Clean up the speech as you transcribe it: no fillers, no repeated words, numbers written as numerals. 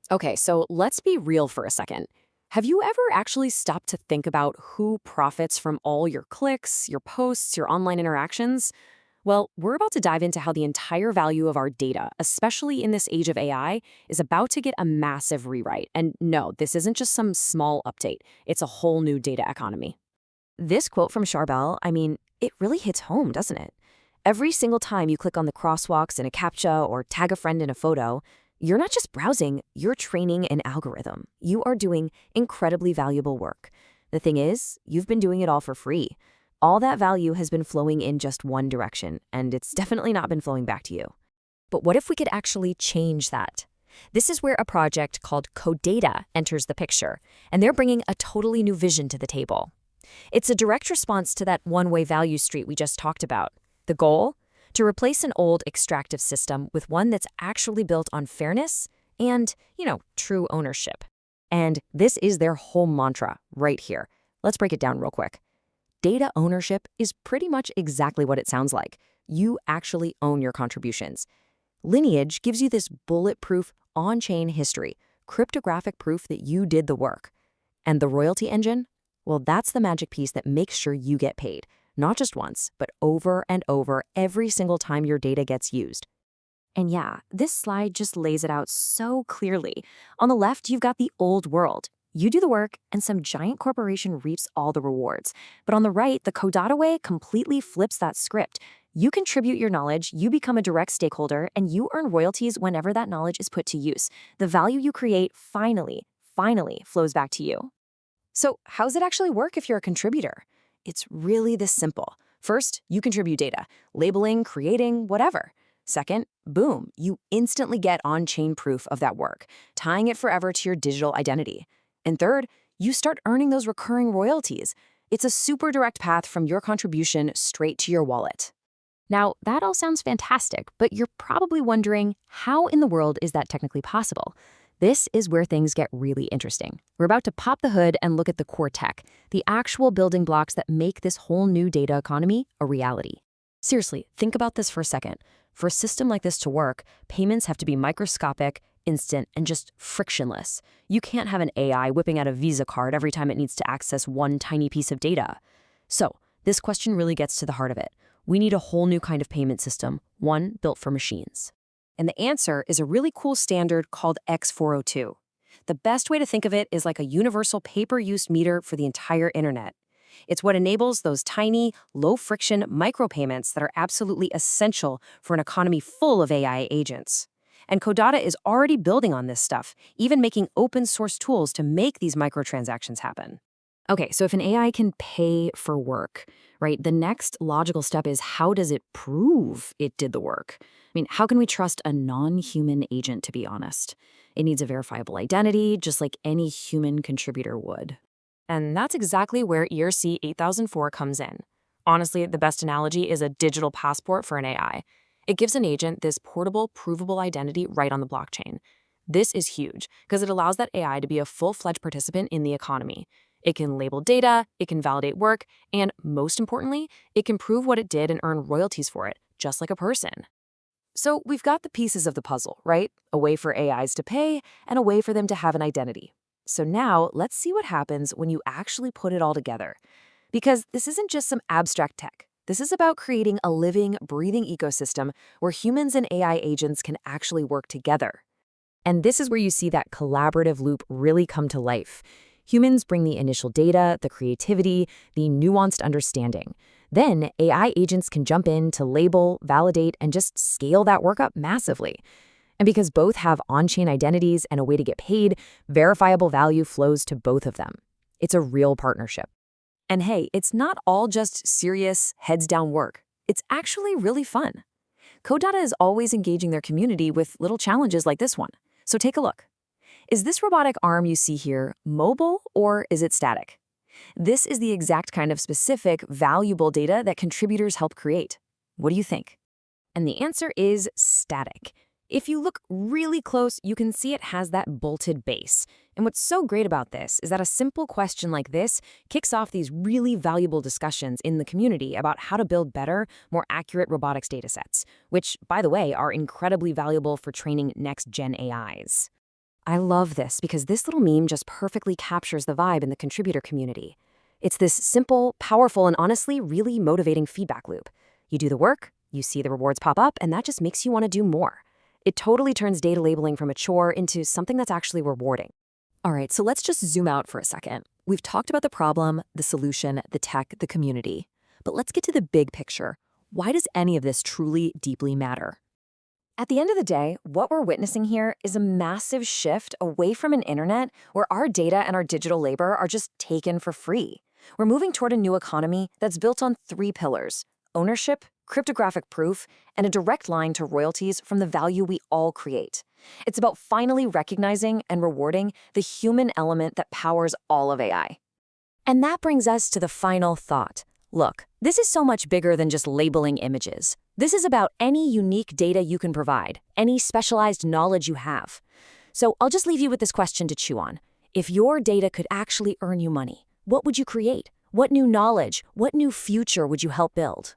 Okay, so let's be real for a second. Have you ever actually stopped to think about who profits from all your clicks, your posts, your online interactions? Well, we're about to dive into how the entire value of our data, especially in this age of AI, is about to get a massive rewrite. And no, this isn't just some small update, it's a whole new data economy. This quote from Charbel, it really hits home, doesn't it? Every single time you click on the crosswalks in a CAPTCHA or tag a friend in a photo, you're not just browsing, you're training an algorithm. You are doing incredibly valuable work. The thing is, you've been doing it all for free. All that value has been flowing in just one direction, and it's definitely not been flowing back to you. But what if we could actually change that? This is where a project called Codatta enters the picture, and they're bringing a totally new vision to the table. It's a direct response to that one-way value street we just talked about. The goal? To replace an old extractive system with one that's actually built on fairness and, true ownership. And this is their whole mantra right here. Let's break it down real quick. Data ownership is pretty much exactly what it sounds like. You actually own your contributions. Lineage gives you this bulletproof, on-chain history, cryptographic proof that you did the work. And the royalty engine? Well, that's the magic piece that makes sure you get paid, not just once, but over and over every single time your data gets used. And yeah, this slide just lays it out so clearly. On the left, you've got the old world. You do the work, and some giant corporation reaps all the rewards. But on the right, the Codatta way completely flips that script. You contribute your knowledge, you become a direct stakeholder, and you earn royalties whenever that knowledge is put to use. The value you create finally flows back to you. So, how does it actually work if you're a contributor? It's really this simple. First, you contribute data, labeling, creating, whatever. Second, boom, you instantly get on-chain proof of that work, tying it forever to your digital identity. And third, you start earning those recurring royalties. It's a super direct path from your contribution straight to your wallet. Now, that all sounds fantastic, but you're probably wondering, how in the world is that technically possible? This is where things get really interesting. We're about to pop the hood and look at the core tech, the actual building blocks that make this whole new data economy a reality. Seriously, think about this for a second. For a system like this to work, payments have to be microscopic, instant, and just frictionless. You can't have an AI whipping out a Visa card every time it needs to access one tiny piece of data. So, this question really gets to the heart of it. We need a whole new kind of payment system, one built for machines. And the answer is a really cool standard called X402. The best way to think of it is like a universal pay-per-use meter for the entire internet. It's what enables those tiny, low-friction micropayments that are absolutely essential for an economy full of AI agents. And Codatta is already building on this stuff, even making open-source tools to make these microtransactions happen. Okay, so if an AI can pay for work, right, the next logical step is, how does it prove it did the work? How can we trust a non-human agent, to be honest? It needs a verifiable identity, just like any human contributor would. And that's exactly where ERC 8004 comes in. Honestly, the best analogy is a digital passport for an AI. It gives an agent this portable, provable identity right on the blockchain. This is huge because it allows that AI to be a full-fledged participant in the economy. It can label data, it can validate work, and most importantly, it can prove what it did and earn royalties for it, just like a person. So we've got the pieces of the puzzle, right? A way for AIs to pay and a way for them to have an identity. So now let's see what happens when you actually put it all together. Because this isn't just some abstract tech. This is about creating a living, breathing ecosystem where humans and AI agents can actually work together. And this is where you see that collaborative loop really come to life. Humans bring the initial data, the creativity, the nuanced understanding. Then AI agents can jump in to label, validate, and just scale that work up massively. And because both have on-chain identities and a way to get paid, verifiable value flows to both of them. It's a real partnership. And hey, it's not all just serious, heads-down work. It's actually really fun. Codatta is always engaging their community with little challenges like this one. So take a look. Is this robotic arm you see here mobile or is it static? This is the exact kind of specific, valuable data that contributors help create. What do you think? And the answer is static. If you look really close, you can see it has that bolted base. And what's so great about this is that a simple question like this kicks off these really valuable discussions in the community about how to build better, more accurate robotics datasets, which, by the way, are incredibly valuable for training next-gen AIs. I love this because this little meme just perfectly captures the vibe in the contributor community. It's this simple, powerful, and honestly really motivating feedback loop. You do the work, you see the rewards pop up, and that just makes you want to do more. It totally turns data labeling from a chore into something that's actually rewarding. All right, so let's just zoom out for a second. We've talked about the problem, the solution, the tech, the community. But let's get to the big picture. Why does any of this truly, deeply matter? At the end of the day, what we're witnessing here is a massive shift away from an internet where our data and our digital labor are just taken for free. We're moving toward a new economy that's built on 3 pillars: ownership, cryptographic proof, and a direct line to royalties from the value we all create. It's about finally recognizing and rewarding the human element that powers all of AI. And that brings us to the final thought. Look, this is so much bigger than just labeling images. This is about any unique data you can provide, any specialized knowledge you have. So I'll just leave you with this question to chew on. If your data could actually earn you money, what would you create? What new knowledge, what new future would you help build?